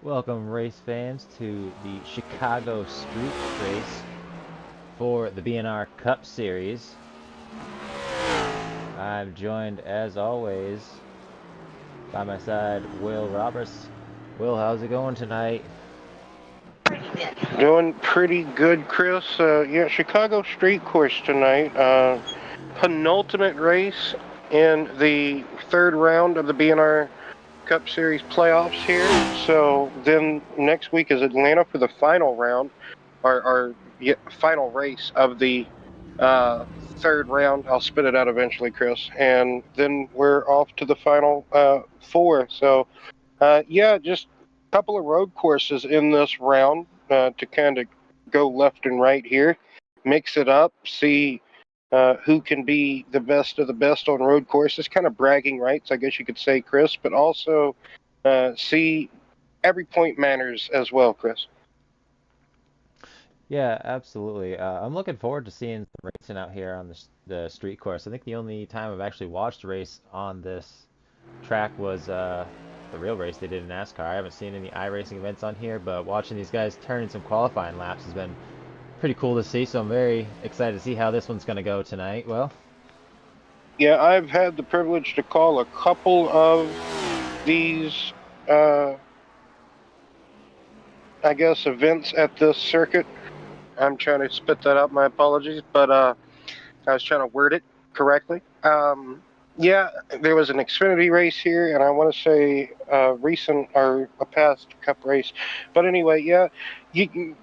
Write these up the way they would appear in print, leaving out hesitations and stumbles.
Welcome, race fans, to the Chicago Street Race for the BNR Cup Series. I'm joined, as always, by my side, Will Roberts. Will, how's it going tonight? Doing pretty good, Chris. Yeah, Chicago Street Course tonight. Penultimate race in the third round of the BNR Cup Series playoffs here. So then next week is Atlanta for the final round, or yeah, final race of the uh, third round. I'll spit it out eventually, Chris. And then we're off to the final four. So yeah, just a couple of road courses in this round to kind of go left and right here, mix it up, see who can be the best of the best on road courses, kind of bragging rights, I guess you could say, Chris, but also see every point matters as well, Chris. Yeah, absolutely. I'm looking forward to seeing some racing out here on the street course. I think the only time I've actually watched a race on this track was the real race they did in NASCAR. I haven't seen any iRacing events on here, but watching these guys turn some qualifying laps has been pretty cool to see. So I'm very excited to see how this one's going to go tonight. Well, Yeah, I've had the privilege to call a couple of these, uh, I guess, events at this circuit. I'm trying to spit that out. My apologies, but I was trying to word it correctly. Yeah, there was an Xfinity race here, and I want to say a recent or a past Cup race. But anyway, yeah, you,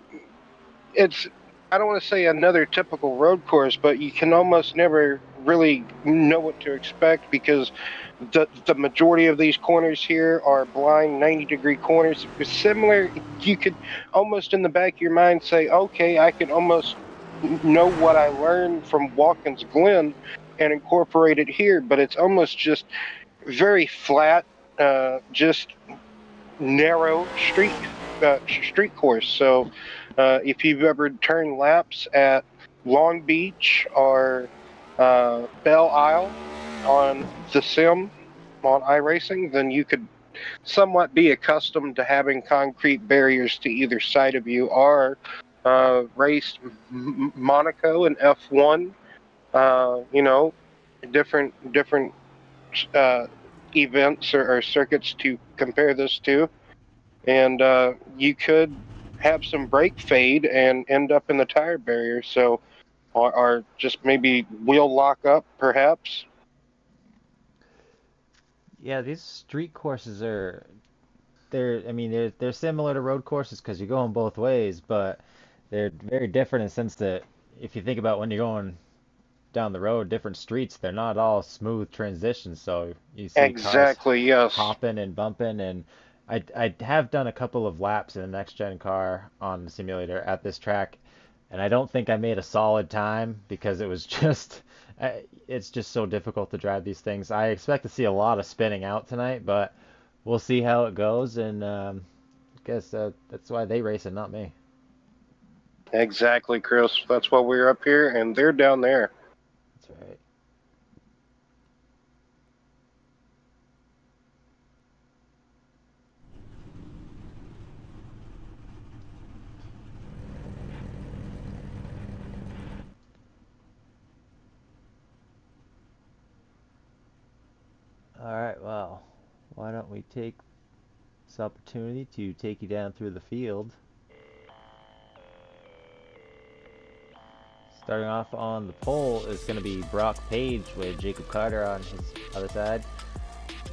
it's I don't want to say another typical road course, but you can almost never really know what to expect because the majority of these corners here are blind 90-degree corners. Similar, you could almost in the back of your mind say, okay, I can almost know what I learned from Watkins Glen and incorporate it here, but it's almost just very flat, just narrow street course. So if you've ever turned laps at Long Beach or Belle Isle on the sim on iRacing, then you could somewhat be accustomed to having concrete barriers to either side of you, or raced Monaco and F1. You know, different uh, events or circuits to compare this to, and you could have some brake fade and end up in the tire barrier. So, or just maybe wheel lock up, perhaps. yeah, these street courses are I mean they're similar to road courses because you're going both ways, but they're very different in the sense that if you think about when you're going down the road, different streets, they're not all smooth transitions. So you see cars Exactly. Yes. hopping and bumping, and I have done a couple of laps in a next gen car on the simulator at this track, and I don't think I made a solid time because it was just it's just so difficult to drive these things. I expect to see a lot of spinning out tonight, but we'll see how it goes, and I guess that's why they race and not me. Exactly, Chris. That's why we're up here and they're down there. That's right. All right, well, why don't we take this opportunity to take you down through the field. Starting off on the pole is going to be Brock Page with Jacob Carter on his other side.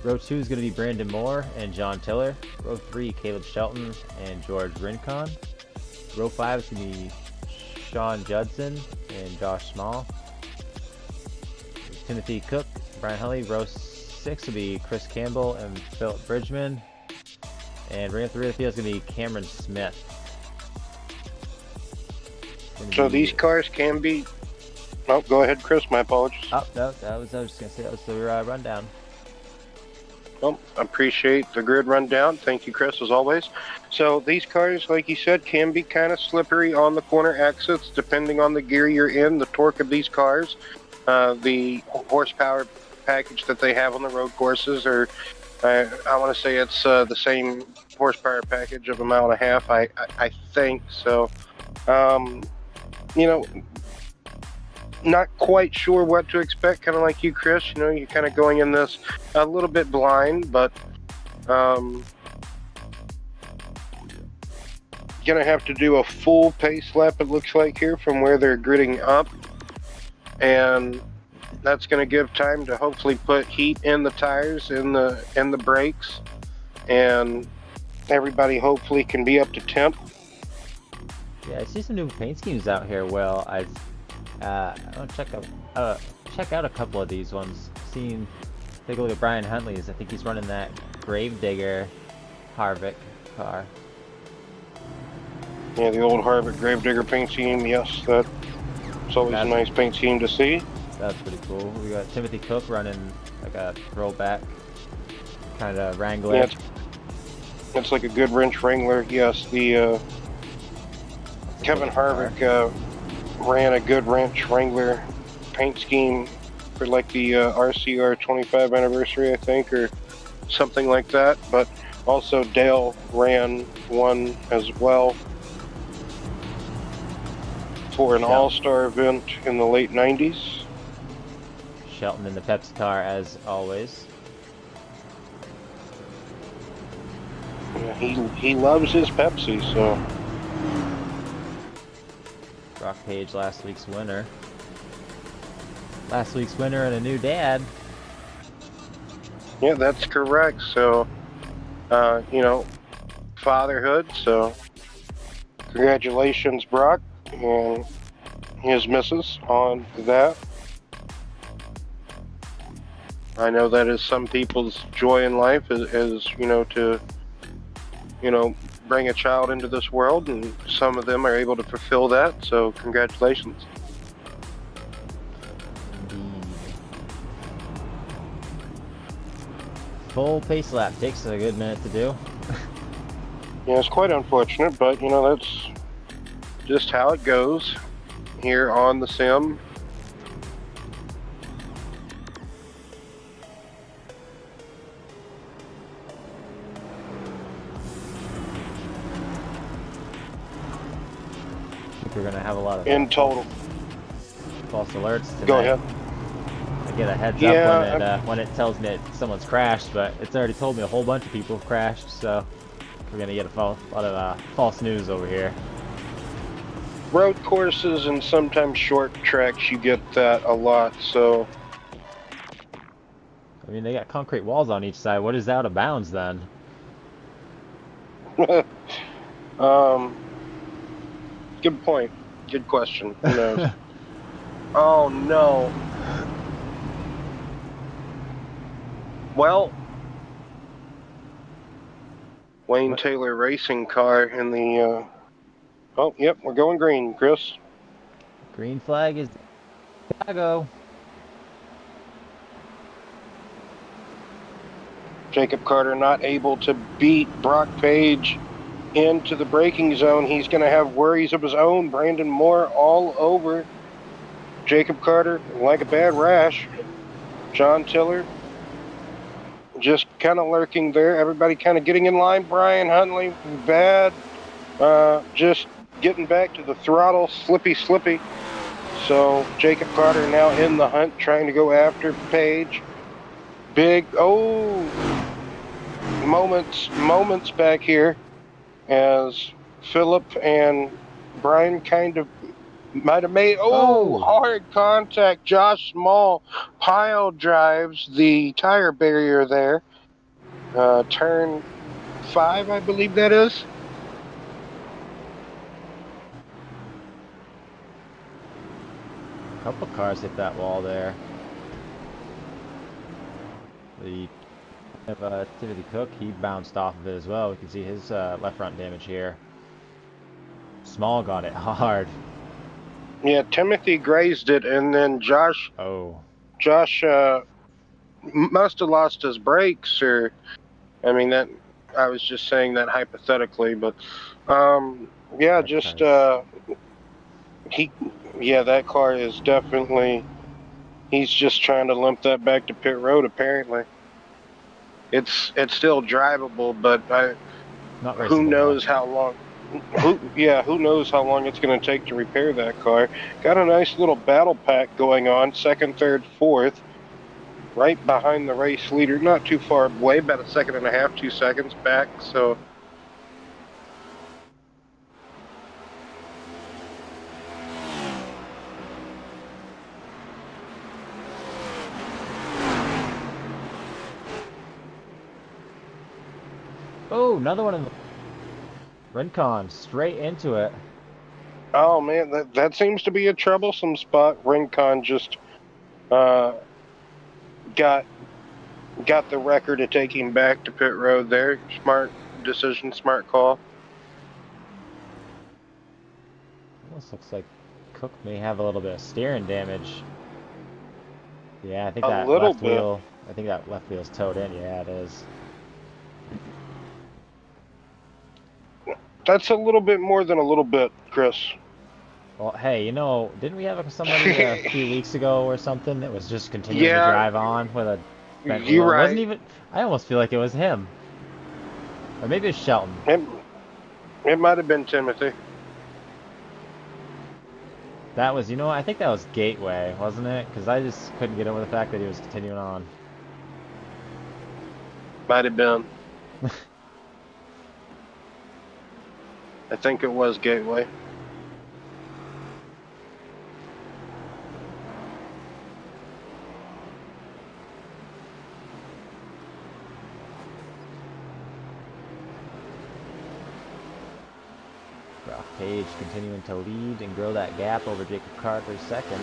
Row 2 is going to be Brandon Moore and John Tiller. Row 3, Caleb Shelton and George Rincon. Row 5 is going to be Sean Judson and Josh Small. Timothy Cook, Brian Hulley. Row 6 will be Chris Campbell and Philip Bridgman. And ring up the rear of the field is going to be Cameron Smith. So these cars can be. Oh, go ahead, Chris. My apologies. Oh, no, I was just going to say that was the rundown. Well, appreciate the grid rundown. Thank you, Chris, as always. So these cars, like you said, can be kind of slippery on the corner exits, depending on the gear you're in, the torque of these cars, the horsepower package that they have on the road courses, or I want to say it's the same horsepower package of 1.5 miles. I think so. You know, not quite sure what to expect. Kind of like you, Chris. You know, you're kind of going in this a little bit blind, but gonna have to do a full pace lap. It looks like here from where they're gridding up, and that's gonna give time to hopefully put heat in the tires, in the brakes, and everybody hopefully can be up to temp. Yeah, I see some new paint schemes out here. Well, I want to check out a couple of these ones. Take a look at Brian Huntley's. I think he's running that Gravedigger Harvick car. Yeah, the old Harvick Gravedigger paint scheme. Yes, that's always a nice paint scheme to see. That's pretty cool. We got Timothy Cook running like a throwback kind of Wrangler. Yeah, it's like a good wrench Wrangler. Yes, the Kevin Harvick ran a good wrench Wrangler paint scheme for like the RCR 25 anniversary, I think, or something like that. But also Dale ran one as well for an all-star event in the late 90s. Shelton in the Pepsi car as always. Yeah, he loves his Pepsi, so. Brock Page, last week's winner. Last week's winner and a new dad. Yeah, that's correct. So, you know, fatherhood. So, congratulations, Brock, and his missus on that. I know that is some people's joy in life is you know, to, you know, bring a child into this world, and some of them are able to fulfill that. So, congratulations. Full pace lap takes a good minute to do. Yeah, it's quite unfortunate, but you know, that's just how it goes here on the sim. I think we're gonna have a lot of in total false alerts tonight. Go ahead. I get a heads up when it tells me that someone's crashed, but it's already told me a whole bunch of people have crashed, so we're gonna get a lot of false news over here. Road courses and sometimes short tracks, you get that a lot. So, I mean, they got concrete walls on each side. What is out of bounds then? Good point. Good question. Who knows? Oh no. Well, Wayne Taylor racing car in the. Oh, yep, we're going green, Chris. Green flag is Chicago. Jacob Carter not able to beat Brock Page into the braking zone. He's going to have worries of his own. Brandon Moore all over Jacob Carter like a bad rash. John Tiller just kind of lurking there. Everybody kind of getting in line. Brian Huntley, bad. Just getting back to the throttle, slippy. So Jacob Carter now in the hunt, trying to go after Page. Big, moments back here as Phillip and Brian kind of might have made hard contact. Josh Small pile drives the tire barrier there. Turn 5, I believe that is. A couple cars hit that wall there. The Timothy Cook, he bounced off of it as well. We can see his left front damage here. Small got it hard. Yeah, Timothy grazed it, and then Josh must have lost his brakes, or I mean, that I was just saying that hypothetically, but yeah, just that car is definitely, he's just trying to limp that back to pit road. Apparently, it's still drivable, but Not who raceable though. knows how long. Who knows how long it's going to take to repair that car? Got a nice little battle pack going on, second, third, fourth, right behind the race leader, not too far away, about a second and a half, 2 seconds back. So Oh, another one in the Rincon, straight into it. oh man, that seems to be a troublesome spot. Rincon just uh, got got the record of taking back to pit road there. Smart decision, smart call. Almost looks like Cook may have a little bit of steering damage. Yeah, I think A that little left bit. wheel. I think that left wheel's towed in. Yeah, it is. That's a little bit more than a little bit, Chris. Well, hey, didn't we have somebody a few weeks ago or something that was just continuing to Yeah, drive on with a bent you're wheel? It wasn't right. even. I almost feel like it was him, or maybe it's Shelton. It, it might have been Timothy. That was, I think that was Gateway, wasn't it? Because I just couldn't get over the fact that he was continuing on. Might have been. I think it was Gateway. Brock Page continuing to lead and grow that gap over Jacob Carter's second.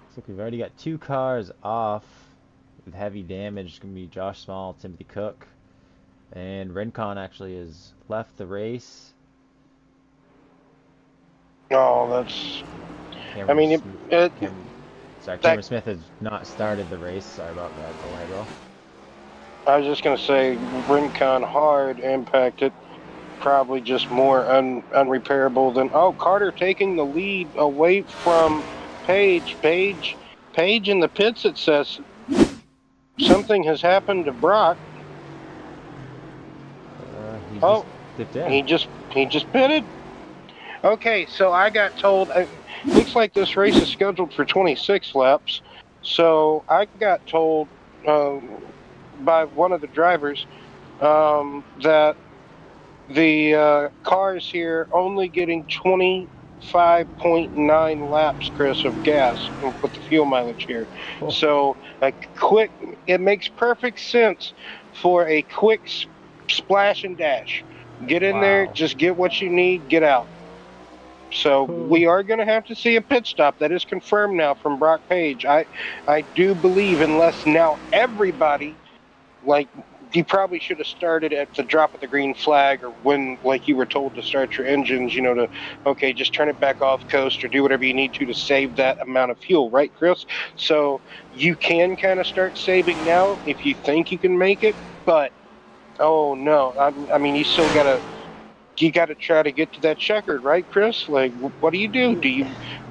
Looks like we've already got 2 cars off with heavy damage. It's going to be Josh Small, Timothy Cook. And Rincon actually has left the race. Oh, that's. I Cameron mean, Smith, it that Cameron Smith has not started the race. Sorry about that delay, I was just gonna say, Rincon hard impacted. Probably just more unrepairable than. Oh, Carter taking the lead away from Page. Page in the pits. It says something has happened to Brock. He just Oh, dipped in. he just pitted. Okay, so I got told. Looks like this race is scheduled for 26 laps. So I got told by one of the drivers that the cars here only getting 25.9 laps, Chris, of gas with the fuel mileage here. Oh, So it makes perfect sense for a quick splash and dash. Get in there, wow. just get what you need, get out. So Oh. we are going to have to see a pit stop. That is confirmed now from Brock Page. I do believe unless now everybody, like, you probably should have started at the drop of the green flag or when, like, you were told to start your engines, okay, just turn it back off coast or do whatever you need to save that amount of fuel, right, Chris? So you can kind of start saving now if you think you can make it, but oh no, I mean, you got to try to get to that checkered, right, Chris? Like, what do you do?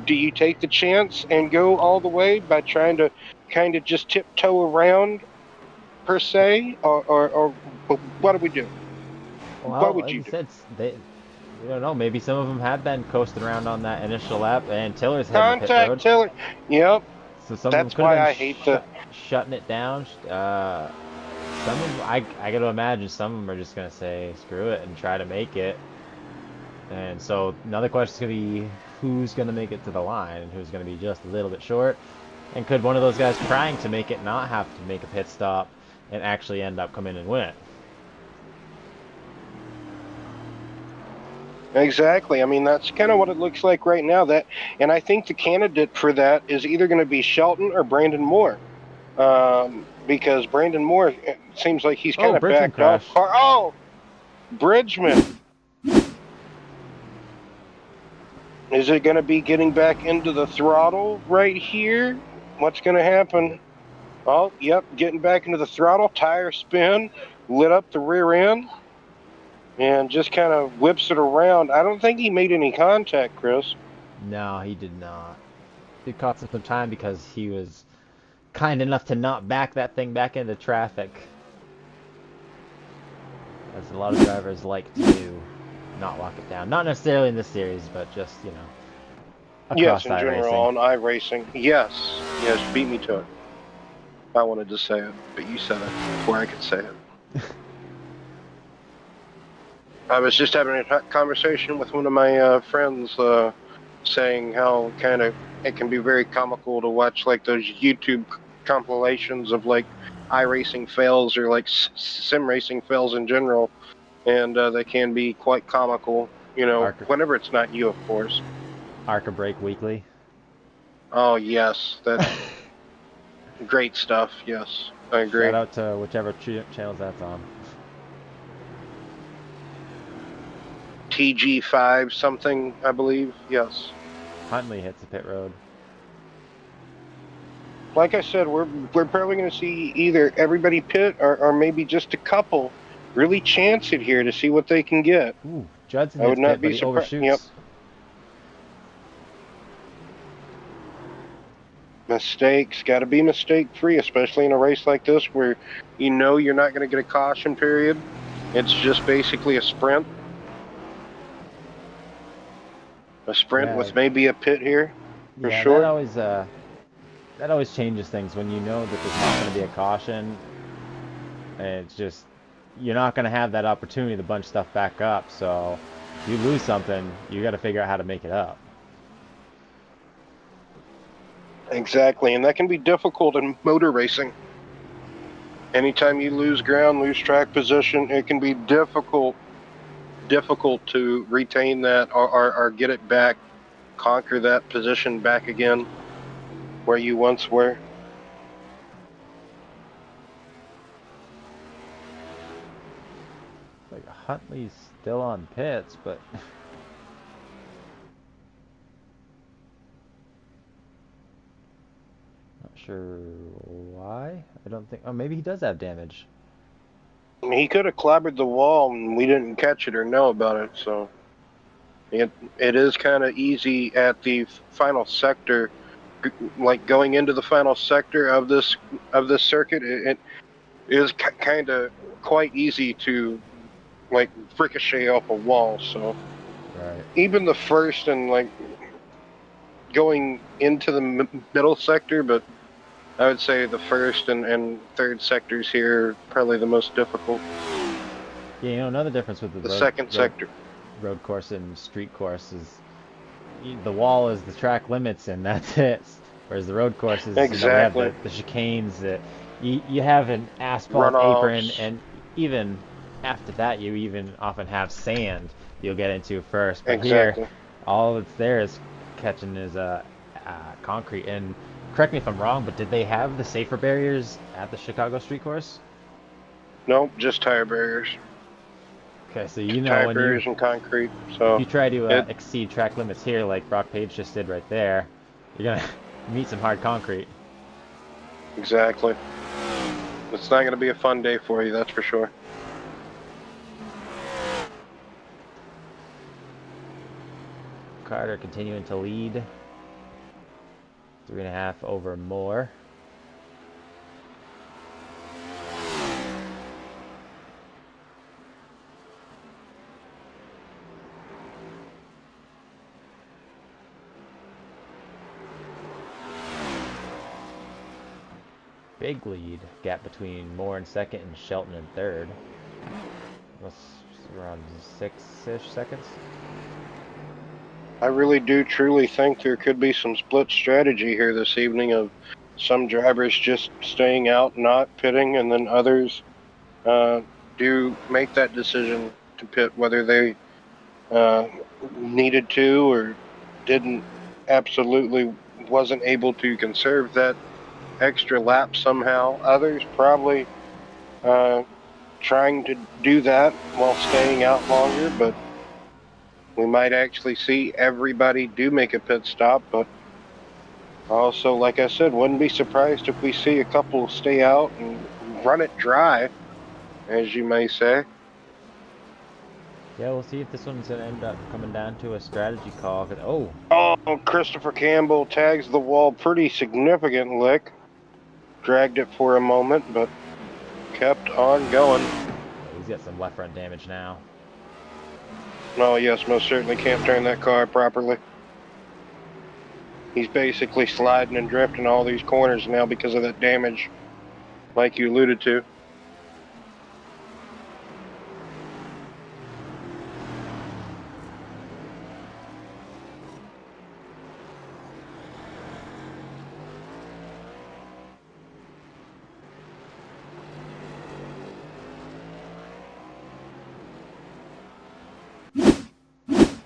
Do you take the chance and go all the way by trying to kind of just tiptoe around per se, or what do we do? What Well, would like you you do? said, I don't know. Maybe some of them have been coasting around on that initial lap, and Tiller's heading to pit Contact road. Tiller. Yep, So some of them that's could have why been I hate the. shutting it down. Some of them, I got to imagine some of them are just gonna say screw it and try to make it. And so another question is gonna be who's gonna make it to the line and who's gonna be just a little bit short. And could one of those guys trying to make it not have to make a pit stop and actually end up coming and win it? Exactly. I mean, that's kind of what it looks like right now. And I think the candidate for that is either going to be Shelton or Brandon Moore, because Brandon Moore, it seems like he's Oh, kind of Bridgman backed off. crashed. Oh, Bridgman. Is it going to be getting back into the throttle right here? What's going to happen? Oh, yep, getting back into the throttle, tire spin, lit up the rear end, and just kind of whips it around. I don't think he made any contact, Chris. No, he did not. It cost him some time because he was kind enough to not back that thing back into traffic, as a lot of drivers like to do, not lock it down. Not necessarily in this series, but just, Yes, across in general, iRacing. on iRacing. Yes, yes, beat me to it. I wanted to say it, but you said it before I could say it. I was just having a conversation with one of my friends, saying how kind of it can be very comical to watch like those YouTube compilations of like iRacing fails or like sim racing fails in general, and they can be quite comical. Arca, Whenever it's not you, of course. Arca Break Weekly. Oh yes, that great stuff. Yes, I Shout agree. out to whichever channels that's on. TG5 something, I believe. Yes. Huntley hits the pit road. Like I said, we're probably going to see either everybody pit or maybe just a couple really chance it here to see what they can get. Ooh, Judson I would hits not pit, but be he surprised. Yep. overshoots. Mistakes. Got to be mistake free, especially in a race like this where you're not going to get a caution period. It's just basically a sprint. A sprint Yeah, with maybe a pit here, for yeah, sure. that always changes things when you know that there's not going to be a caution. And it's just you're not going to have that opportunity to bunch stuff back up. So if you lose something, you got to figure out how to make it up. Exactly, and that can be difficult in motor racing. Anytime you lose ground, lose track position, it can be difficult to retain that or get it back, conquer that position back again where you once were. Like Huntley's still on pits, but not sure why. I don't think. Oh, maybe he does have damage. He could have clobbered the wall and we didn't catch it or know about it, so it is kind of easy at the final sector, like going into the final sector of this circuit. It is kind of quite easy to like ricochet off a wall. So Right. even the first and like going into the middle sector, but I would say the first and third sectors here are probably the most difficult. Yeah, another difference with the The second sector. road course and street course is the wall is the track limits and that's it. Whereas the road courses, we have Exactly. the chicanes that you have an asphalt apron, Runoffs. and even after that, you even often have sand you'll get into first. But here, Exactly. all that's there is catching is concrete. And correct me if I'm wrong, but did they have the safer barriers at the Chicago street course? Nope, just tire barriers. Okay, so Tire when you barriers and concrete. if So you try to it exceed track limits here, like Brock Page just did right there, you're gonna meet some hard concrete. exactly. It's not going to be a fun day for you, that's for sure. Carter continuing to lead, 3.5 over Moore. Big lead gap between Moore in second and Shelton in third. That's around 6-ish seconds. I really do truly think there could be some split strategy here this evening of some drivers just staying out, not pitting, and then others do make that decision to pit, whether they uh, needed to or didn't absolutely wasn't able to conserve that extra lap somehow. Others probably uh, trying to do that while staying out longer, but we might actually see everybody do make a pit stop. But also, like I said, wouldn't be surprised if we see a couple stay out and run it dry, as you may say. Yeah, we'll see if this one's gonna end up coming down to a strategy call. Oh, Oh, Christopher Campbell tags the wall pretty significant lick. Dragged it for a moment, but kept on going. yeah, he's got some left front damage now. Oh, yes, most certainly can't turn that car properly. He's basically sliding and drifting all these corners now because of that damage, like you alluded to.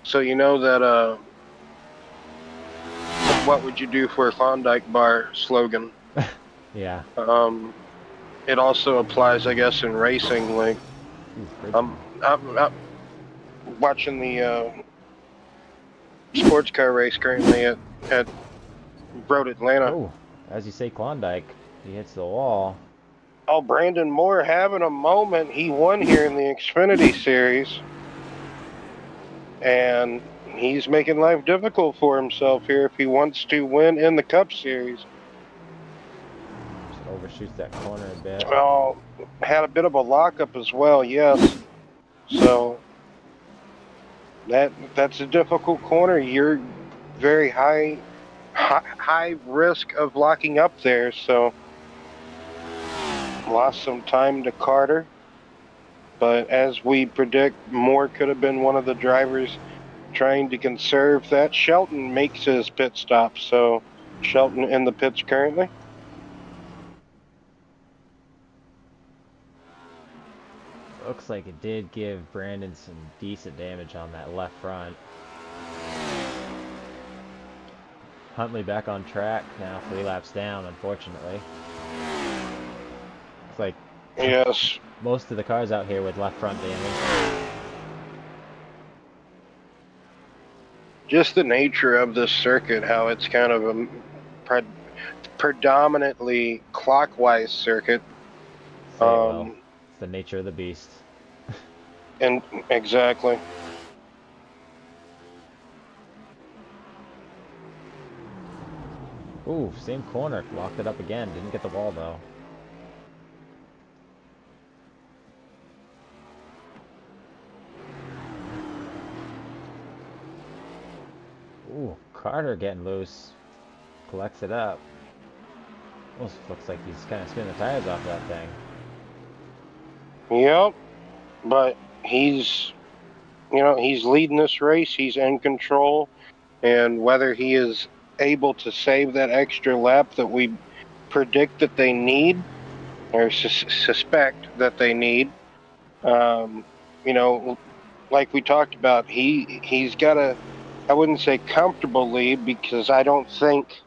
So you know that what would you do for a Klondike bar slogan? Yeah. It also applies, I guess, in racing. Like I'm watching the sports car race currently at Road Atlanta. Oh, as you say, Klondike. He hits the wall. Oh, Brandon Moore having a moment. He won here in the Xfinity Series, and he's making life difficult for himself here if he wants to win in the Cup Series. Just overshoots that corner a bit. Oh, had a bit of a lockup as well, yes. So that's a difficult corner. You're very high risk of locking up there. So lost some time to Carter, but as we predict, Moore could have been one of the drivers trying to conserve that. Shelton makes his pit stop, so Shelton in the pits currently. Looks like it did give Brandon some decent damage on that left front. Huntley back on track now, 3 laps down, unfortunately. Looks like Yes. most of the cars out here with left front damage. Just the nature of this circuit, how it's kind of a predominantly clockwise circuit. Say it well. It's the nature of the beast. And exactly. Ooh, same corner. Locked it up again. Didn't get the wall, though. Ooh, Carter getting loose. Collects it up. Almost looks like he's kind of spinning the tires off that thing. Yep. But he's leading this race. He's in control. And whether he is able to save that extra lap that we predict that they need, or suspect that they need, you know, like we talked about, he's got a, I wouldn't say comfortable lead, because I don't think,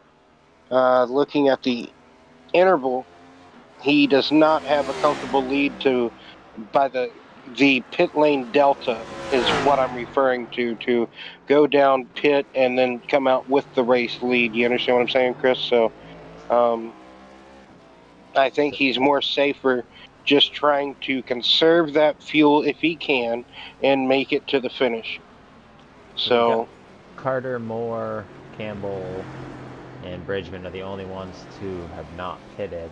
looking at the interval, he does not have a comfortable lead by the pit lane delta is what I'm referring to go down pit and then come out with the race lead. You understand what I'm saying, Chris? So I think he's more safer just trying to conserve that fuel if he can and make it to the finish. So Carter, Moore, Campbell, and Bridgman are the only ones to have not pitted.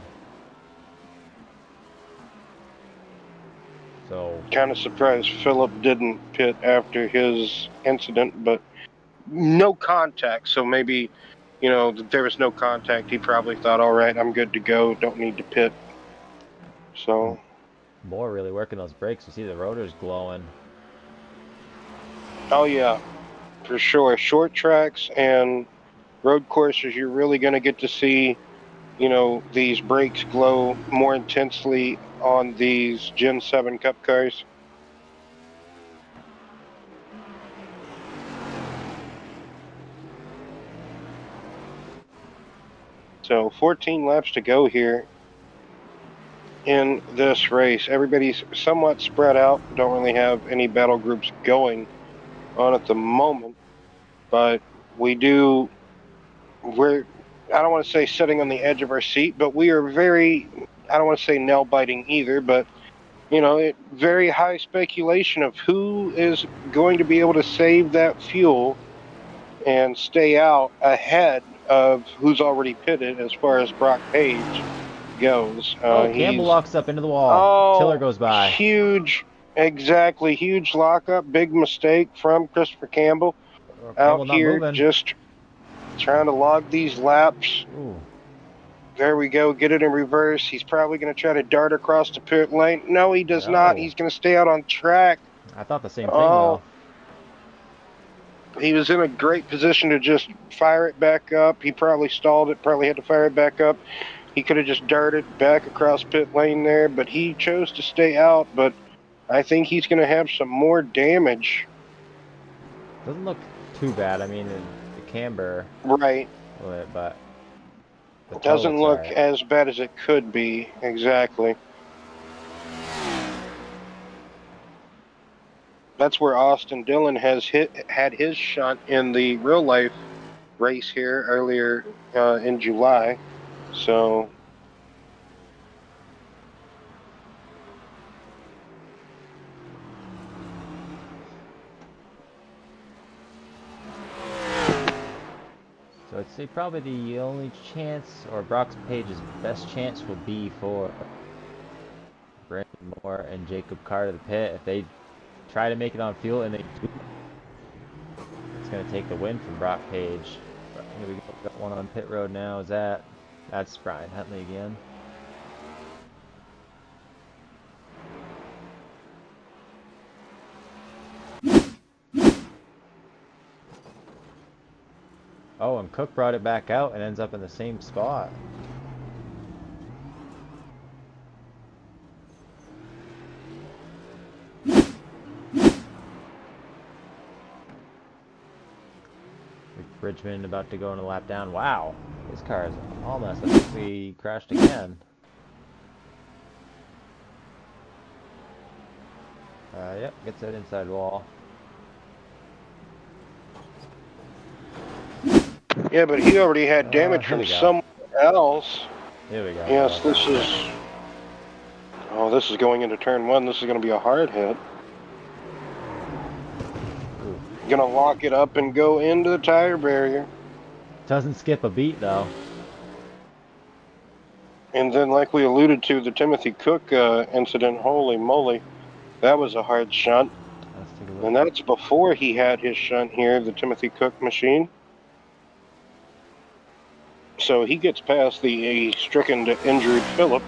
So kind of surprised Phillip didn't pit after his incident, but no contact. So maybe, there was no contact. He probably thought, all right, I'm good to go. Don't need to pit. So Moore really working those brakes. You see the rotors glowing. Oh yeah, for sure. Short tracks and road courses, you're really going to get to see, these brakes glow more intensely on these Gen 7 Cup cars. So 14 laps to go here in this race. Everybody's somewhat spread out. Don't really have any battle groups going on at the moment, but we do. I don't want to say sitting on the edge of our seat, but we are very. I don't want to say nail biting either, but very high speculation of who is going to be able to save that fuel and stay out ahead of who's already pitted as far as Brock Page goes. Oh, Campbell He's locks up into the wall. Tiller goes by. huge, exactly, huge lockup, big mistake from Christopher Campbell out Campbell not here, moving. just trying to log these laps. Ooh. There we go, get it in reverse. He's probably going to try to dart across the pit lane. No, he does not. No. He's going to stay out on track. I thought the same thing, Oh, though. he was in a great position to just fire it back up. He probably stalled it, probably had to fire it back up. He could have just darted back across pit lane there, but he chose to stay out. But I think he's going to have some more damage. Doesn't look too bad. I mean, the camber. Right. But It doesn't look right. as bad as it could be. Exactly. That's where Austin Dillon has had his shunt in the real life race here earlier in July. So I'd say probably the only chance, or Brock Page's best chance, will be for Brandon Moore and Jacob Carr to the pit. If they try to make it on fuel and they do, it's going to take the win from Brock Page. Here we go. Got one on pit road now. That's Brian Huntley again. Oh, and Cook brought it back out and ends up in the same spot. Bridgman about to go on a lap down. Wow, his car is all messed up. I think we crashed again. Yep, gets that inside wall. yeah, but he already had damage from someone else. Here we go. Yes, this is. Oh, this is going into turn one. This is going to be a hard hit. Going to lock it up and go into the tire barrier. Doesn't skip a beat, though. And then, like we alluded to, the Timothy Cook incident, holy moly, that was a hard shunt. And that's before he had his shunt here, the Timothy Cook machine. So he gets past the stricken to injured Phillip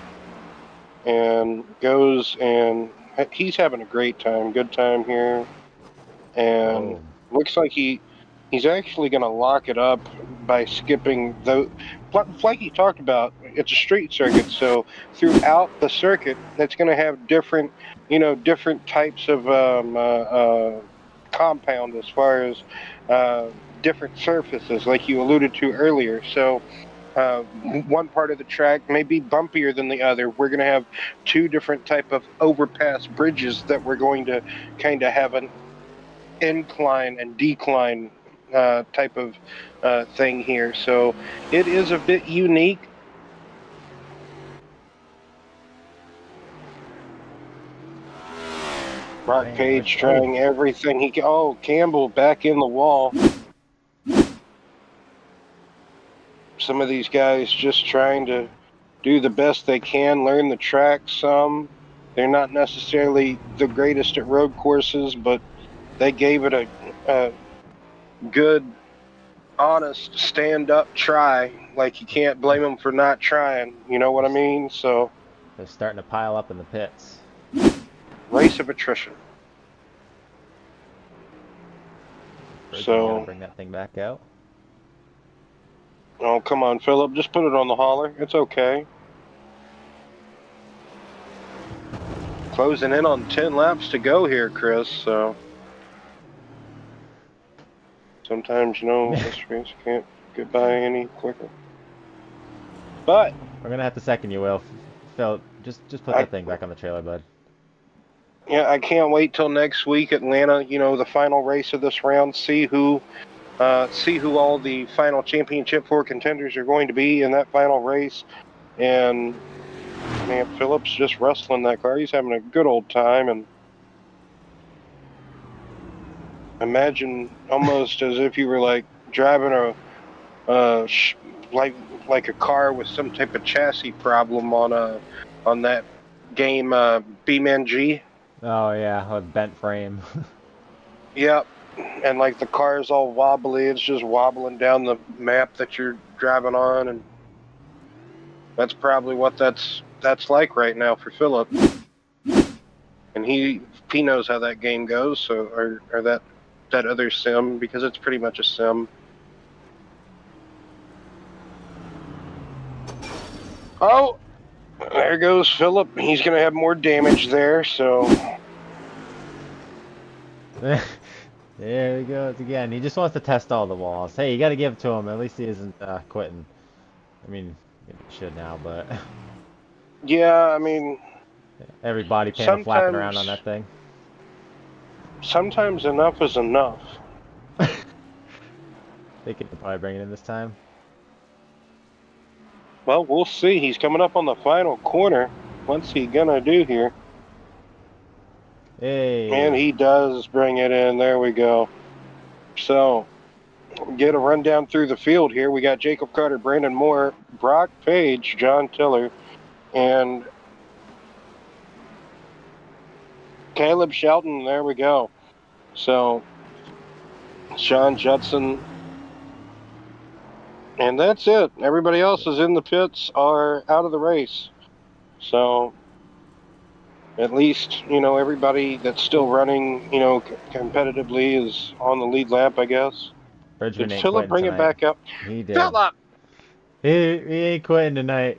and goes, and he's having a great time, good time here. And looks like he's actually going to lock it up by skipping the, like he talked about, it's a street circuit, so throughout the circuit it's going to have different types of compound as far as different surfaces, like you alluded to earlier. So one part of the track may be bumpier than the other. We're going to have two different type of overpass bridges that we're going to kind of have an incline and decline type of thing here. So it is a bit unique. Brock Page trying everything he can. Oh, Campbell back in the wall. Some of these guys just trying to do the best they can, learn the track some. They're not necessarily the greatest at road courses, but they gave it a good, honest, stand-up try. Like, you can't blame them for not trying. You know what I mean? So they're starting to pile up in the pits. Race of attrition. So bring that thing back out. Oh, come on, Phillip. Just put it on the hauler. It's okay. Closing in on 10 laps to go here, Chris. So sometimes, this race can't get by any quicker. But We're gonna have to second you, Will. Phil, just put I that thing back on the trailer, bud. yeah, I can't wait till next week, Atlanta. You know, the final race of this round. See who all the final championship four contenders are going to be in that final race. And man, Phillips just wrestling that car. He's having a good old time, and imagine almost as if you were like driving uh like like a car with some type of chassis problem on that game BNR. Oh yeah, with bent frame. Yep. And like the car's all wobbly, it's just wobbling down the map that you're driving on, and that's probably what that's like right now for Philip. And he knows how that game goes, so or that other sim, because it's pretty much a sim. Oh, there goes Philip. He's gonna have more damage there, so There he goes again. He just wants to test all the walls. Hey, you got to give it to him. At least he isn't quitting. I mean, maybe he should now, but yeah, I mean every body panel flapping around on sometimes that thing. sometimes enough is enough. They could probably bring it in this time. Well, we'll see. He's coming up on the final corner. What's he gonna do here? And Hey, he does bring it in. There we go. So, get a rundown through the field here. We got Jacob Carter, Brandon Moore, Brock Page, John Tiller, and Caleb Shelton. There we go. So, Sean Judson. And that's it. Everybody else is in the pits or out of the race. So, at least, you know, everybody that's still running, you know, competitively is on the lead lap, I guess. Bridgman Did ain't Philip quitting bring it tonight. back up? He did. Philip! He ain't quitting tonight.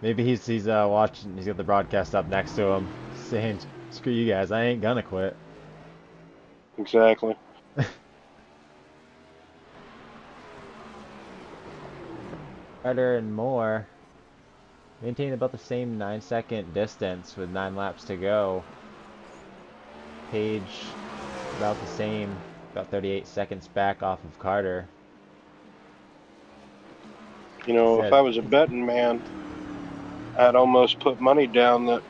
Maybe he's watching. He's got the broadcast up next to him, saying, "Screw you guys, I ain't gonna quit." Exactly. Carter and Moore maintain about the same 9-second distance with 9 laps to go. Page about the same, about 38 seconds back off of Carter. You know, if Said, I was a betting man, I'd almost put money down that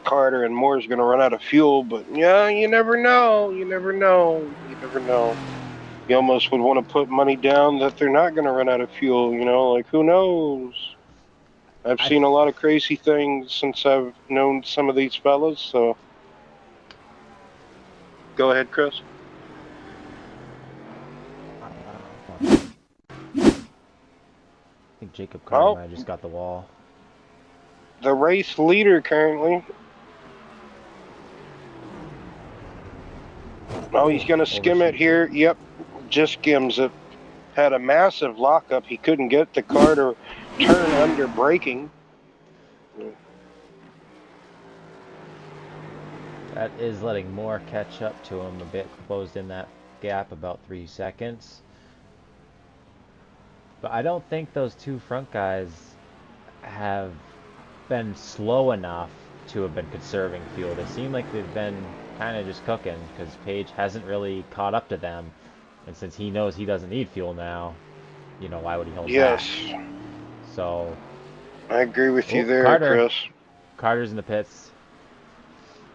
Carter and Moore's going to run out of fuel, but yeah, you never know. You never know. You never know. You almost would want to put money down that they're not going to run out of fuel, you know, like who knows? I've I, seen a lot of crazy things since I've known some of these fellas, so go ahead, Chris. I think Jacob Carter Oh, might have just got the wall. the race leader currently. Oh, he's going to skim it Overshoots it. here. Yep, just skims it. Had a massive lockup. He couldn't get the car to turn under braking. That is letting Moore catch up to him a bit, closed in that gap about 3 seconds. But I don't think those two front guys have been slow enough to have been conserving fuel. They seem like they've been kind of just cooking because Page hasn't really caught up to them. And since he knows he doesn't need fuel now, you know, why would he hold back? Yes, So, I agree with you there, Carter. Chris. Carter's in the pits.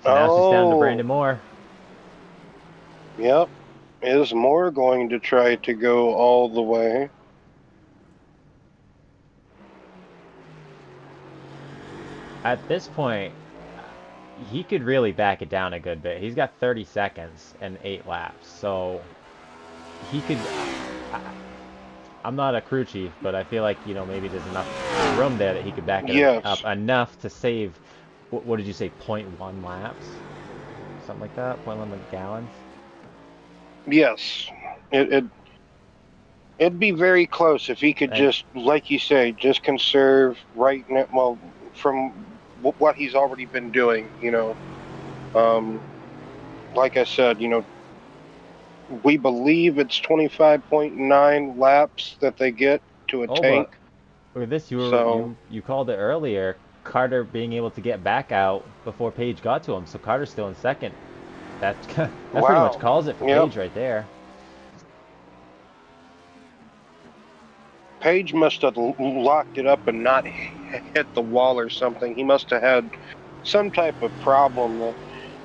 So now it's just down to Oh, Brandon Moore. yep. Is Moore going to try to go all the way? At this point, he could really back it down a good bit. He's got 30 seconds and 8 laps. So he could. I'm not a crew chief, but I feel like, you know, maybe there's enough room there that he could back it Yes, up enough to save, what did you say, point 0.1 laps? Something like that? 0.1 gallons? yes. It it'd be very close if he could And just, like you say, just conserve right now. Well, from what he's already been doing, you know. Um, like I said, you know, we believe it's 25.9 laps that they get to a oh, but tank. Look at this. So, You called it earlier. Carter being able to get back out before Page got to him, so Carter's still in second. That that pretty much wow. calls it for Yep. Page right there. Page must have locked it up and not hit the wall or something. He must have had some type of problem that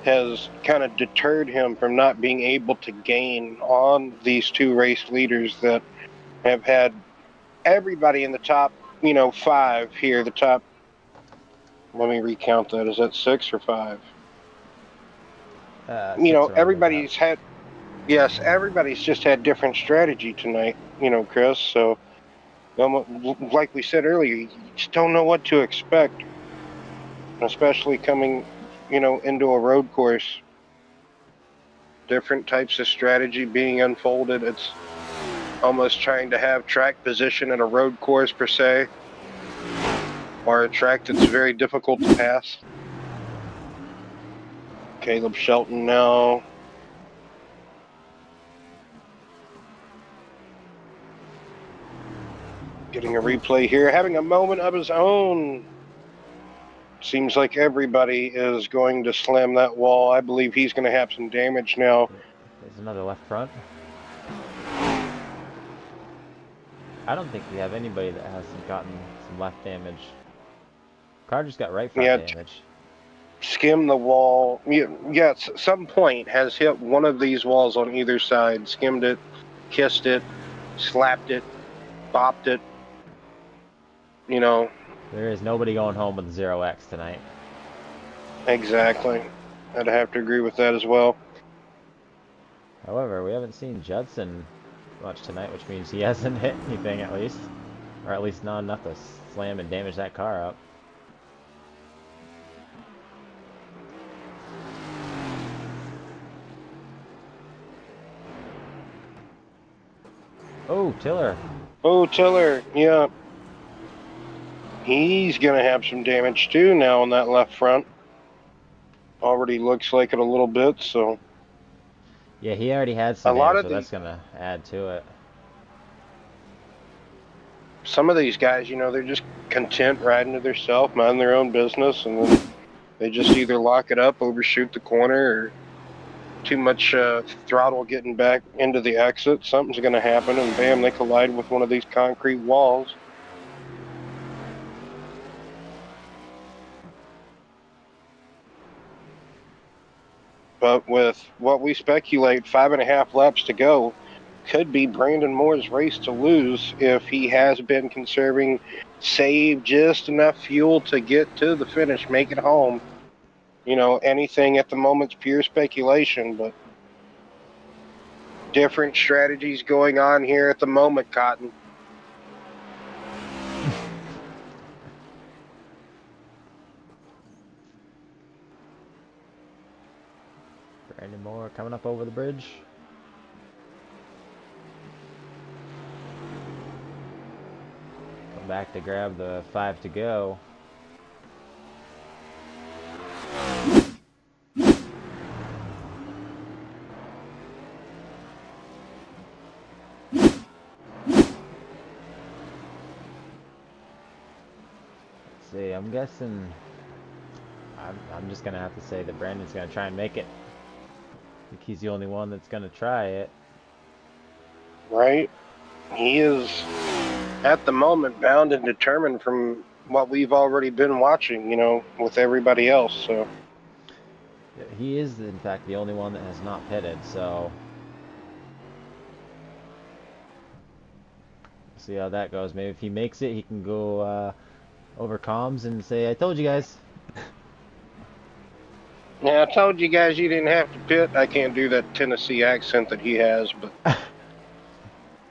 has kind of deterred him from not being able to gain on these two race leaders that have had everybody in the top, 5 here. The top, let me recount that. Is that 6 or 5? 6 around the lap. Everybody's had, yes, everybody's just had different strategy tonight, Chris. So, like we said earlier, you just don't know what to expect, especially coming, into a road course. Different types of strategy being unfolded. It's almost trying to have track position in a road course per se, or a track that's very difficult to pass. Caleb Shelton now. Getting a replay here, having a moment of his own. Seems like everybody is going to slam that wall. I believe he's going to have some damage now. There's another left front. I don't think we have anybody that hasn't gotten some left damage. Carter's got right front damage. Skim the wall. Yes, some point has hit one of these walls on either side. Skimmed it, kissed it, slapped it, bopped it. There is nobody going home with 0x tonight. Exactly. I'd have to agree with that as well. However, we haven't seen Judson much tonight, which means he hasn't hit anything at least. Or at least not enough to slam and damage that car up. Oh, Tiller. Oh, Tiller, yeah. He's going to have some damage too now on that left front. Already looks like it a little bit, so. Yeah, he already had some damage, so that's going to add to it. Some of these guys, they're just content riding to their self, minding their own business, and then they just either lock it up, overshoot the corner, or too much throttle getting back into the exit. Something's going to happen, and bam, they collide with one of these concrete walls. But with what we speculate, 5.5 laps to go, could be Brandon Moore's race to lose if he has been conserving, save just enough fuel to get to the finish, make it home. Anything at the moment's pure speculation, but different strategies going on here at the moment, Cotton. Brandon Moore coming up over the bridge. Come back to grab the 5 to go. See, I'm guessing I'm just gonna have to say that Brandon's gonna try and make it. I think he's the only one that's gonna try it. Right? He is at the moment bound and determined from what we've already been watching, with everybody else. So he is in fact the only one that has not pitted, so we'll see how that goes. Maybe if he makes it, he can go over comms and say, I told you guys. Yeah, I told you guys you didn't have to pit. I can't do that Tennessee accent that he has, but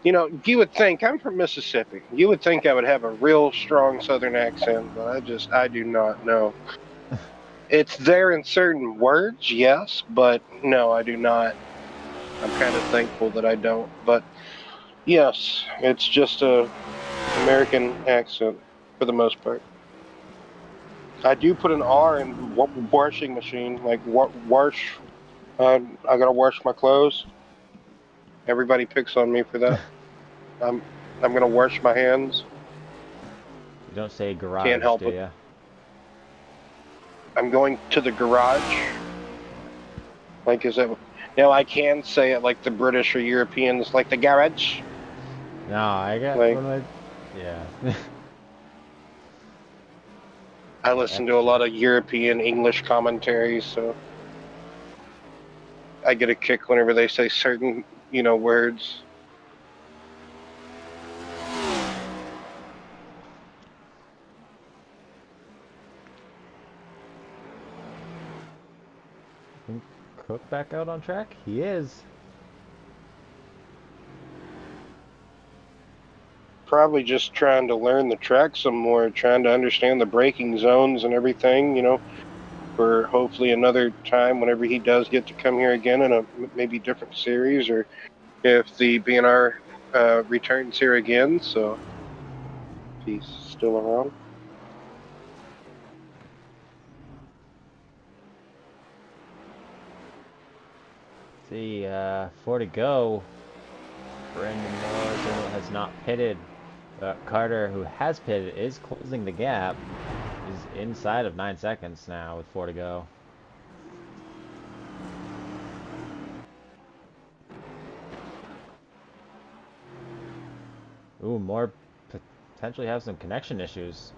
you would think, I'm from Mississippi. You would think I would have a real strong Southern accent, but I do not know. It's there in certain words, yes, but no, I do not. I'm kind of thankful that I don't. But yes, it's just a American accent for the most part. I do put an R in washing machine, like wash. I gotta wash my clothes. Everybody picks on me for that. I'm gonna wash my hands. don't say garage, Can't help do it. you? I'm going to the garage. Like, is that... Now, I can say it like the British or Europeans, like the garage. No, I got Like, yeah. I listen to a lot of European English commentaries, so I get a kick whenever they say certain, words. Cook back out on track? He is. Probably just trying to learn the track some more, trying to understand the braking zones and everything, for hopefully another time whenever he does get to come here again in a maybe different series, or if the BNR returns here again, so if he's still around. See, 4 to go. Brandon Moore has not pitted. Carter, who has pitted, is closing the gap. Is inside of 9 seconds now with 4 to go. Ooh, Moore potentially have some connection issues.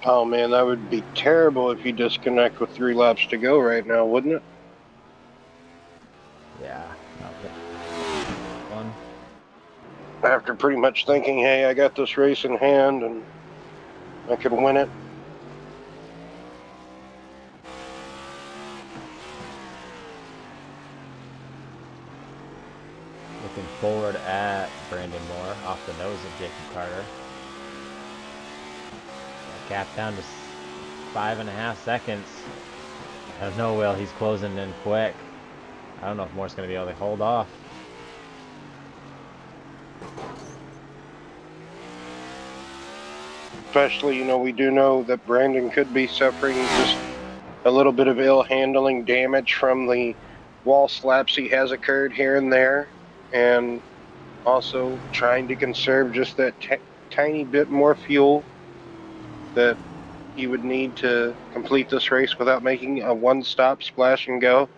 Oh man, that would be terrible if you disconnect with 3 laps to go right now, wouldn't it? Yeah, not good. One. After pretty much thinking, hey, I got this race in hand and I could win it. Looking forward at Brandon Moore off the nose of Jacob Carter. Gap down to 5.5 seconds. I don't know, Will. He's closing in quick. I don't know if Moore's going to be able to hold off. Especially, we do know that Brandon could be suffering just a little bit of ill handling damage from the wall slaps he has occurred here and there, and also trying to conserve just that tiny bit more fuel that you would need to complete this race without making a one-stop splash and go.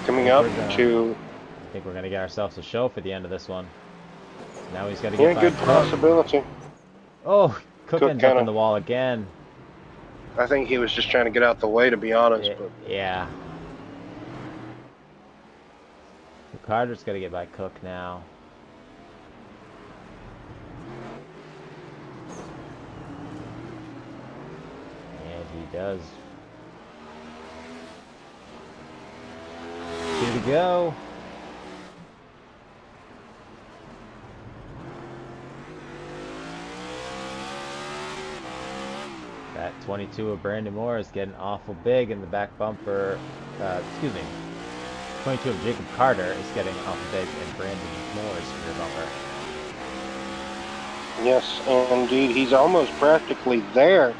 Coming up to... I think we're going to get ourselves a show for the end of this one. Now he's got to get by good Cook. Possibility. Oh, Cook ends up in the wall again. I think he was just trying to get out the way, to be honest. But yeah. Carter's got to get by Cook now. And he does. 2 to go. That 22 of Brandon Moore is getting awful big in the back bumper. Excuse me. 22 of Jacob Carter is getting awful big in Brandon Moore's rear bumper. Yes, indeed. He's almost practically there.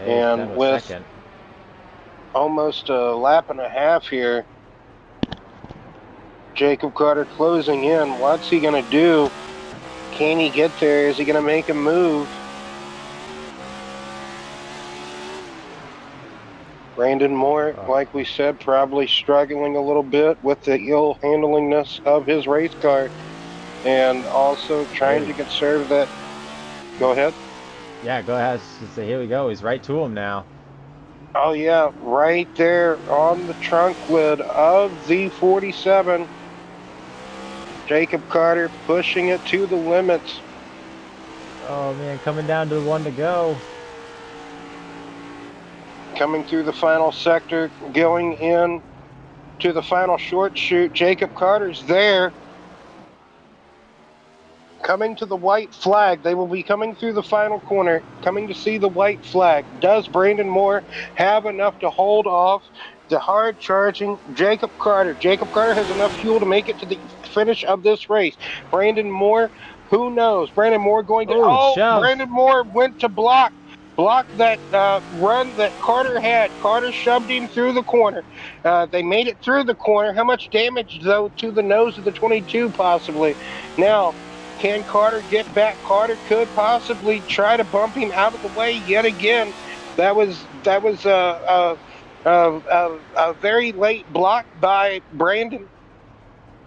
Yeah, and with second. Almost a lap and a half here, Jacob Carter closing in. What's he going to do? Can he get there? Is he going to make a move? Brandon Moore, like we said, probably struggling a little bit with the ill handlingness of his race car, and also trying to conserve that. Go ahead. Yeah, go ahead. So here we go. He's right to him now. Oh yeah, right there on the trunk lid of the 47. Jacob Carter pushing it to the limits. Oh man, coming down to the 1 to go. Coming through the final sector, going in to the final short chute. Jacob Carter's there. Coming to the white flag. They will be coming through the final corner, coming to see the white flag. Does Brandon Moore have enough to hold off the hard-charging Jacob Carter? Jacob Carter has enough fuel to make it to the finish of this race. Brandon Moore, who knows? Brandon Moore going to... Brandon Moore went to block. blocked that run that Carter had. Carter shoved him through the corner. They made it through the corner. How much damage, though, to the nose of the 22, possibly? Now, can Carter get back? Carter could possibly try to bump him out of the way yet again. That was a very late block by Brandon.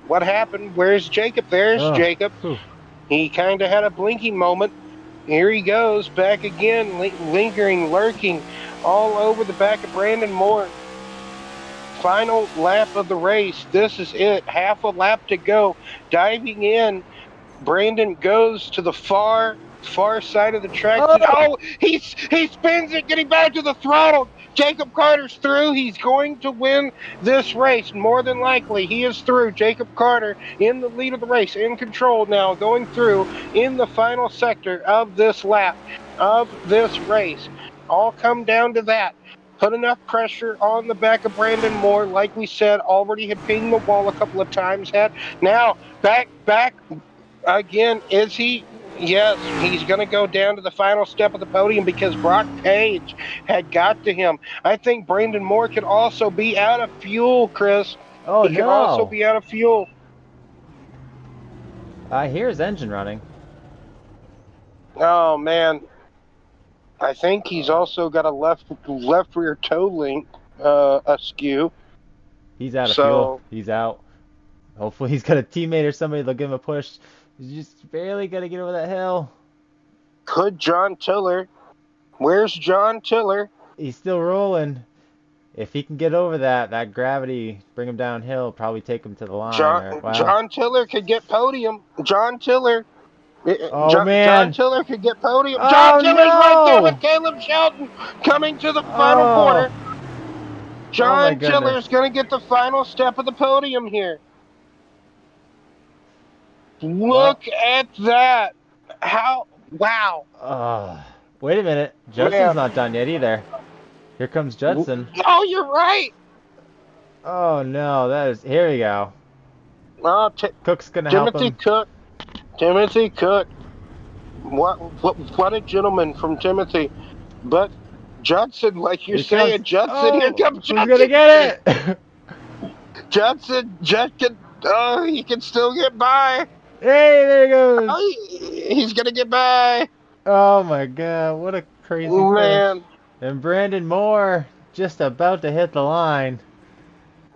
What happened? Where's Jacob? There's Oh, Jacob. whew. He kind of had a blinking moment. Here he goes, back again, lingering, lurking all over the back of Brandon Moore. Final lap of the race. This is it. Half a lap to go. Diving in, Brandon goes to the far side of the track. Oh! Oh, he spins it, getting back to the throttle. Jacob Carter's through. He's going to win this race. More than likely, he is through. Jacob Carter in the lead of the race, in control now, going through in the final sector of this lap, of this race. All come down to that. Put enough pressure on the back of Brandon Moore, like we said, already had pinged the wall a couple of times. Now back again. Is he? Yes, he's going to go down to the final step of the podium because Brock Page had got to him. I think Brandon Moore could also be out of fuel, Chris. Oh, He could also no! be out of fuel. I hear his engine running. Oh, man. I think he's also got a left rear toe link askew. He's out of So, fuel. He's out. Hopefully he's got a teammate or somebody that'll give him a push. He's just barely got to get over that hill. could John Tiller? Where's John Tiller? He's still rolling. If he can get over that gravity, bring him downhill, probably take him to the line. Or, wow. John Tiller could get podium. John Tiller. Oh, John man. Tiller could get podium. John Oh, Tiller's right there no! with Caleb Shelton coming to the final Oh, corner. oh my John Tiller's goodness. going to get the final step of the podium here. Well, Look at that. How? Wow. wait a minute. Judson's Man. not done yet either. Here comes Judson. Oh, you're right. Oh no, that is. Here we go. Oh, Cook's gonna help Timothy him. Cook. Timothy Cook. What a gentleman from Timothy. But Judson, like you're saying, Judson, here comes Judson. Who's gonna get it? Judson, oh, he can still get by. Hey, there he goes. Oh, he's gonna get by. Oh my God, what a crazy Man. finish. And Brandon Moore just about to hit the line.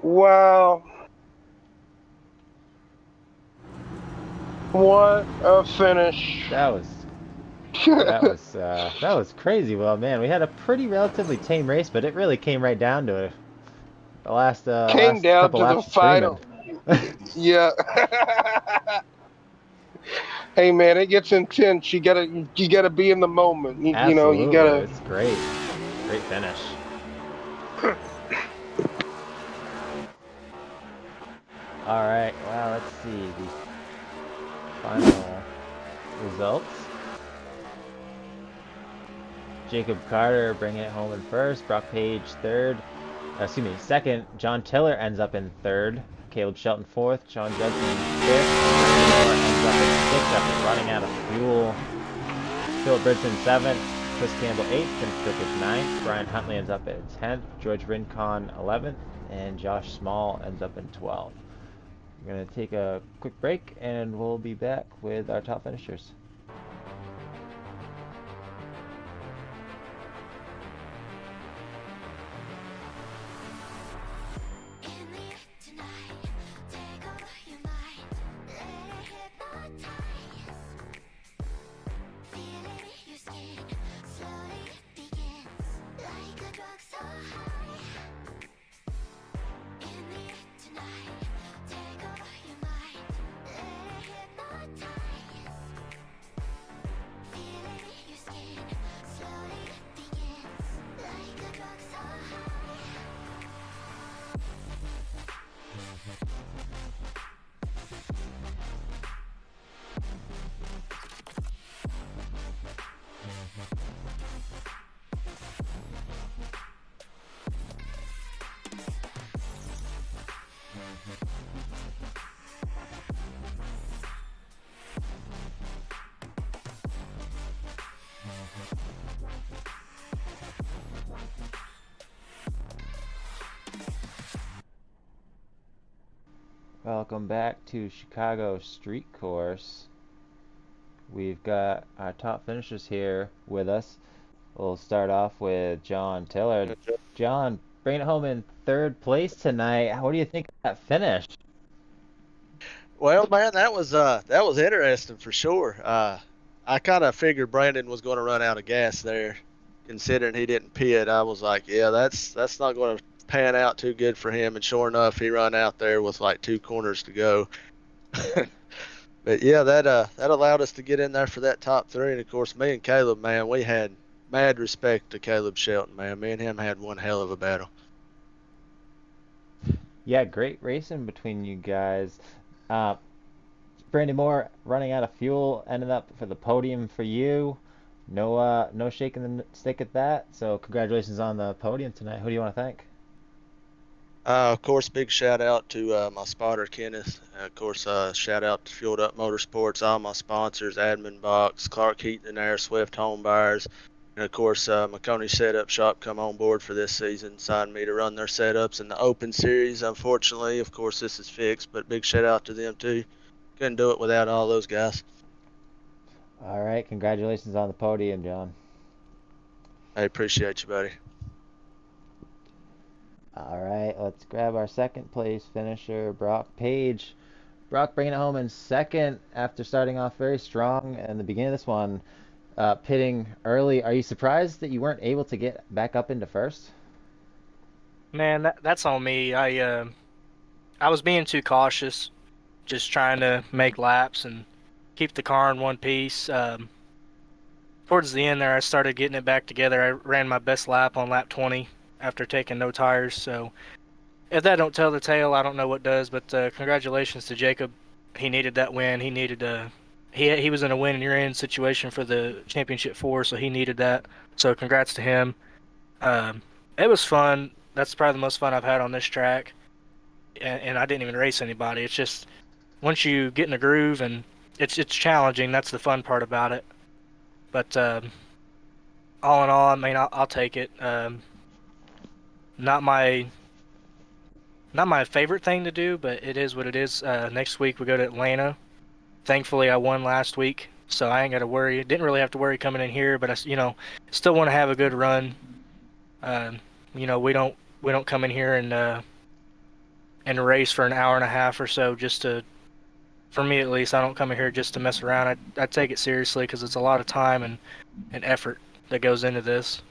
Wow. What a finish. That was crazy. Well, man, we had a pretty relatively tame race, but it really came right down to it. The last Came down couple to the laps final. Yeah. Hey man, it gets intense. You gotta be in the moment. You know, you gotta. It's great finish. All right, well, let's see the final results. Jacob Carter bringing it home in first. Brock Page second. John Tiller ends up in third. Caleb Shelton fourth. Sean Judson fifth. Moore ends up in sixth after running out of fuel. Philip Bridson seventh. Chris Campbell eighth. Tim Cook is ninth. Brian Huntley ends up at 10th. George Rincon 11th. And Josh Small ends up in 12th. We're going to take a quick break and we'll be back with our top finishers. Welcome back to Chicago Street Course. We've got our top finishers here with us. We'll start off with John Tillard. John, bringing it home in third place tonight. What do you think of that finish? Well, man, that was interesting for sure. I kind of figured Brandon was going to run out of gas there, considering he didn't pit. I was like, yeah, that's not going to pan out too good for him. And sure enough, he run out there with like 2 corners to go. But yeah, that allowed us to get in there for that top three. And of course, me and Caleb, man, we had mad respect to Caleb Shelton, man. Me and him had one hell of a battle. Yeah, great racing between you guys. Uh, Brandon Moore running out of fuel ended up for the podium for you. No shaking the stick at that. So congratulations on the podium tonight. Who do you want to thank? Of course, big shout out to my spotter, Kenneth. Of course, shout out to Fueled Up Motorsports, all my sponsors, Admin Box, Clark Heaton and Air, Swift Home Buyers. And of course, McConey Setup Shop come on board for this season, signed me to run their setups in the Open Series. Unfortunately, of course, this is fixed, but big shout out to them too. Couldn't do it without all those guys. All right, congratulations on the podium, John. I appreciate you, buddy. All right, let's grab our second place finisher, Brock Page. Brock bringing it home in second after starting off very strong in the beginning of this one, pitting early. Are you surprised that you weren't able to get back up into first? Man, that's on me. I was being too cautious, just trying to make laps and keep the car in one piece. Towards the end there, I started getting it back together. I ran my best lap on lap 20 after taking no tires. So if that don't tell the tale, I don't know what does. But congratulations to Jacob. He needed that win. He needed he was in a win and you're in situation for the championship 4, so he needed that. So congrats to him. It was fun. That's probably the most fun I've had on this track, and I didn't even race anybody. It's just once you get in a groove, and it's challenging. That's the fun part about it. But all in all, I mean, I'll take it. Not my favorite thing to do, but it is what it is. Next week we go to Atlanta. Thankfully, I won last week, so I ain't got to worry. Didn't really have to worry coming in here, but still want to have a good run. We don't come in here and race for an hour and a half or so just to. For me at least, I don't come in here just to mess around. I take it seriously because it's a lot of time and effort that goes into this.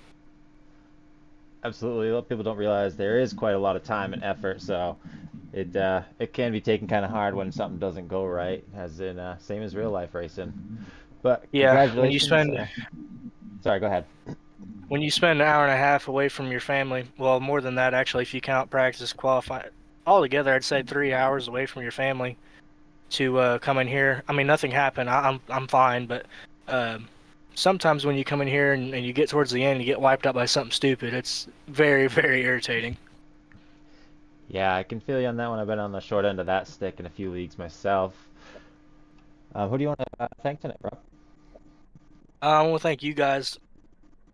Absolutely. A lot of people don't realize there is quite a lot of time and effort, so it can be taken kind of hard when something doesn't go right, as in same as real life racing. But Yeah, congratulations. Sorry, go ahead. When you spend an hour and a half away from your family, well, more than that actually, if you count practice, qualify, altogether, I'd say 3 hours away from your family to come in here. I mean, nothing happened. I'm fine, but sometimes when you come in here and you get towards the end and you get wiped out by something stupid, it's very, very irritating. Yeah, I can feel you on that one. I've been on the short end of that stick in a few leagues myself. Who do you want to thank tonight, bro? I want to thank you guys.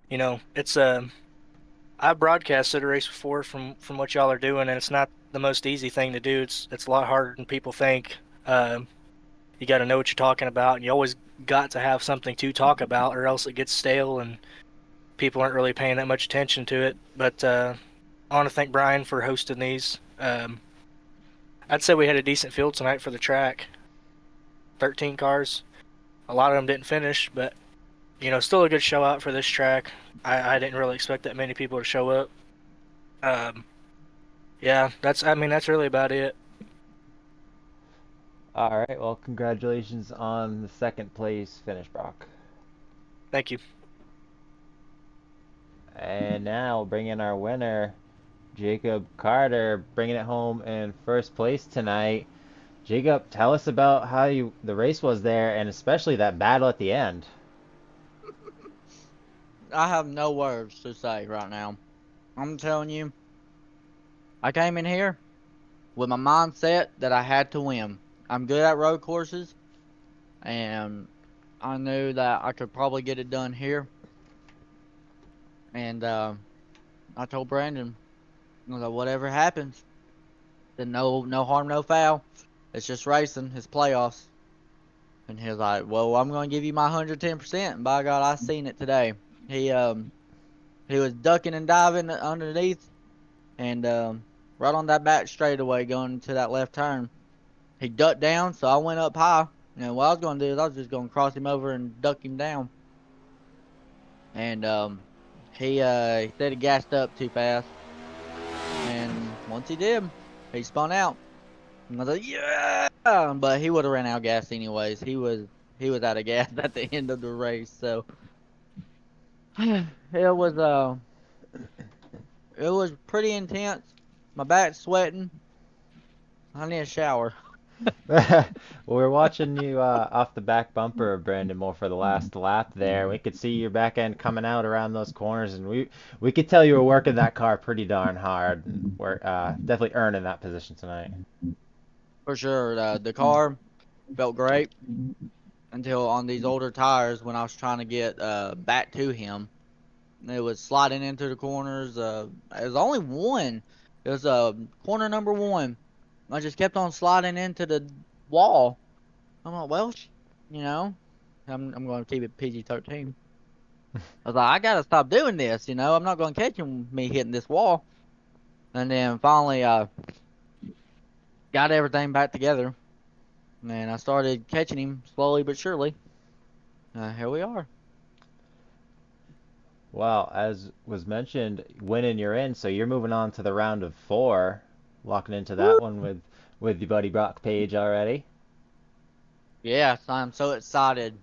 It's I broadcasted a race before from what y'all are doing, and it's not the most easy thing to do. It's a lot harder than people think. You got to know what you're talking about, and you always got to have something to talk about, or else it gets stale and people aren't really paying that much attention to it. But I want to thank Brian for hosting these. I'd say we had a decent field tonight for the track. 13 cars. A lot of them didn't finish, but still a good show out for this track. I didn't really expect that many people to show up. Yeah, that's really about it. All right, well, congratulations on the second place finish, Brock. Thank you. And now we'll bring in our winner, Jacob Carter, bringing it home in first place tonight. Jacob, tell us about how the race was there, and especially that battle at the end. I have no words to say right now. I'm telling you, I came in here with my mindset that I had to win. I'm good at road courses, and I knew that I could probably get it done here. And I told Brandon, I was like, whatever happens, then no harm, no foul. It's just racing. It's playoffs. And he was like, well, I'm going to give you my 110%. And by God, I seen it today. He was ducking and diving underneath. And right on that back straightaway going to that left turn, he ducked down. So I went up high. And what I was going to do is I was just going to cross him over and duck him down. And he said he gassed up too fast. And once he did, he spun out. And I was like, yeah! But he would have ran out of gas anyways. He was out of gas at the end of the race. So it was pretty intense. My back's sweating. I need a shower. Well, we're watching you off the back bumper, Brandon, more for the last lap there. We could see your back end coming out around those corners, and we could tell you were working that car pretty darn hard. And we're definitely earning that position tonight. For sure. The car felt great until on these older tires when I was trying to get back to him. It was sliding into the corners. It was only one. It was corner number 1. I just kept on sliding into the wall. I'm like, well, I'm going to keep it PG-13. I was like, I got to stop doing this, I'm not going to catch me hitting this wall. And then finally, got everything back together. And I started catching him slowly but surely. Here we are. Well, as was mentioned, winning you're in, so you're moving on to the round of 4, locking into that one with your buddy Brock Page already. Yes, I'm so excited.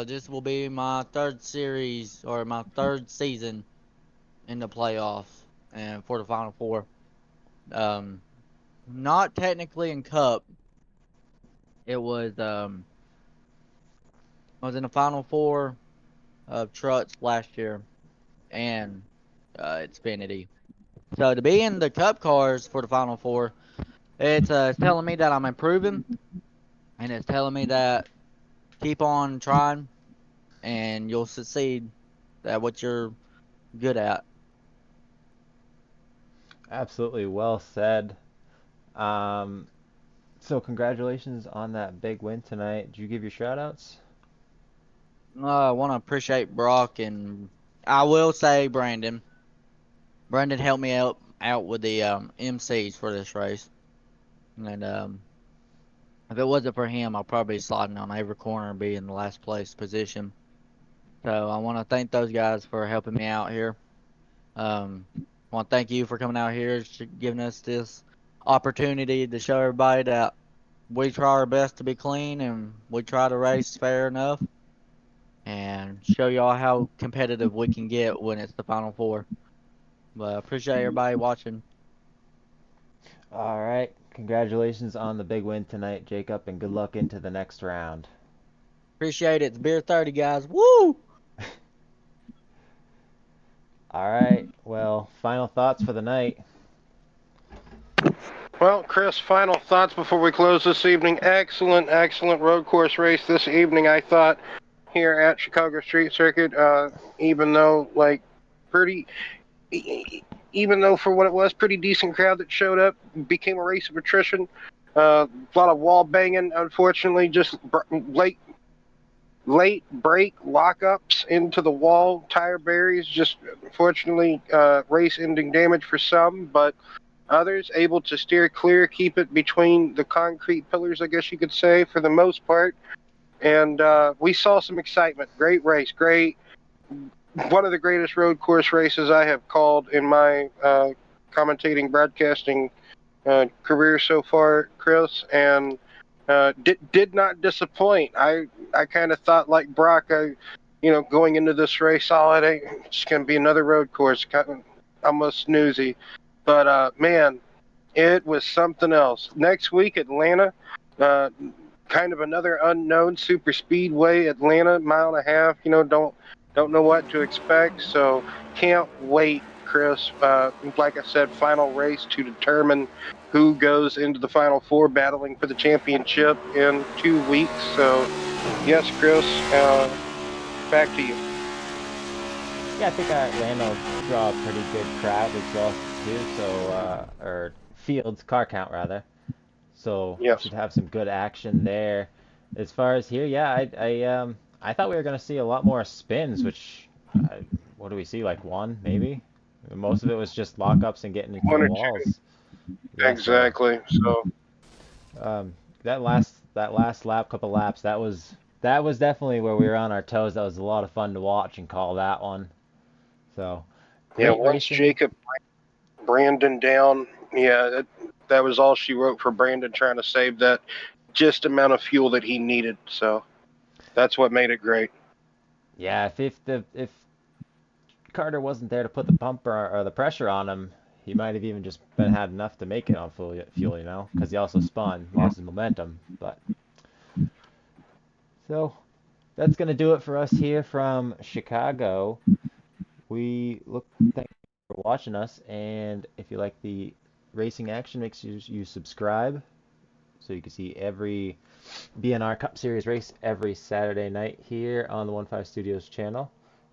This will be my 3rd series or my 3rd season in the playoffs and for the Final Four. Not technically in Cup. It was I was in the Final Four of Trucks last year and Xfinity. So to be in the Cup cars for the Final Four, it's telling me that I'm improving, and it's telling me that keep on trying, and you'll succeed at what you're good at. Absolutely well said. So congratulations on that big win tonight. Did you give your shout outs? I want to appreciate Brock, and I will say Brandon. Brandon helped me out with the MCs for this race. And if it wasn't for him, I'll probably be sliding on every corner and be in the last place position. So I want to thank those guys for helping me out here. I want to thank you for coming out here, giving us this opportunity to show everybody that we try our best to be clean and we try to race fair enough and show y'all how competitive we can get when it's the Final Four. But I appreciate everybody watching. All right. Congratulations on the big win tonight, Jacob, and good luck into the next round. Appreciate it. It's beer 30, guys. Woo! All right. Well, final thoughts for the night. Well, Chris, final thoughts before we close this evening. Excellent, excellent road course race this evening, I thought, here at Chicago Street Circuit. Even though for what it was, pretty decent crowd that showed up, became a race of attrition. A lot of wall banging, unfortunately, just late break lockups into the wall, tire barriers, just unfortunately race ending damage for some, but others able to steer clear, keep it between the concrete pillars, I guess you could say, for the most part. And we saw some excitement. Great race. One of the greatest road course races I have called in my commentating, broadcasting career so far, Chris. And did not disappoint. I kind of thought like Brock, going into this race, it's going to be another road course, kind of almost snoozy. But, man, it was something else. Next week, Atlanta, kind of another unknown super speedway, Atlanta, 1.5 miles, don't know what to expect. So can't wait, Chris. Like I said, final race to determine who goes into the Final Four battling for the championship in 2 weeks. So, yes, Chris, back to you. Yeah, I think Atlanta will draw a pretty good crowd as well too. So, or fields car count rather. so we Yes. should have some good action there. As far as here, yeah, I thought we were gonna see a lot more spins, which what do we see? Like one, maybe? Most of it was just lockups and getting into One the or two. walls. Yeah, so Exactly. So um, that last lap, couple laps, that was definitely where we were on our toes. That was a lot of fun to watch and call that one. So yeah, great once racing. Jacob Brandon down, yeah, that was all she wrote for Brandon, trying to save that just amount of fuel that he needed. So that's what made it great. Yeah, if Carter wasn't there to put the pump or the pressure on him, he might have even just been had enough to make it on fuel, because he also spun, lost his momentum. But so that's gonna do it for us here from Chicago. Thank you for watching us, and if you like the racing action, make sure you subscribe so you can see every BNR Cup Series race every Saturday night here on the 15 Studios channel.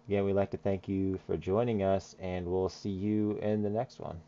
Again, we'd like to thank you for joining us, and we'll see you in the next one.